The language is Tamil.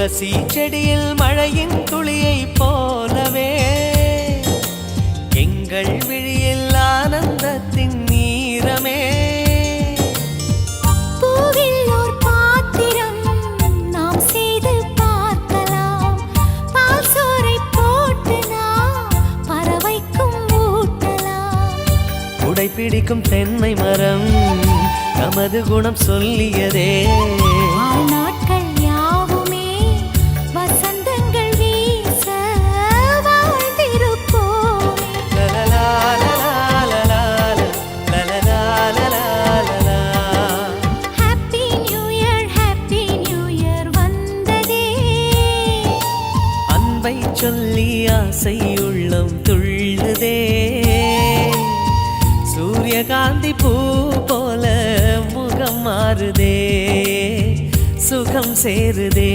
துளசி செடியில் மழையின் துளியை போலவே எங்கள் விழியில் ஆனந்தத்தின் நீரமே. பூவில் ஓர் பாத்திரம் நாம் செய்து பார்க்கலாம். பால் சோறை போட்டு நாம் பறவைக்கும் ஊட்டலாம். உடை பிடிக்கும் தென்னை மரம் நமது குணம் சொல்லியதே. நாட்கள் யாவுமே வசந்தங்கள் வீச வாழ்ந்திருப்போமே. ஹாப்பி நியூ இயர் வந்ததே. அன்பை சொல்லி ஆசை உள்ளம் துள்ளுதே. சூரியகாந்தி பூ போல முகம் மாறுதே, சுகம் சேருதே.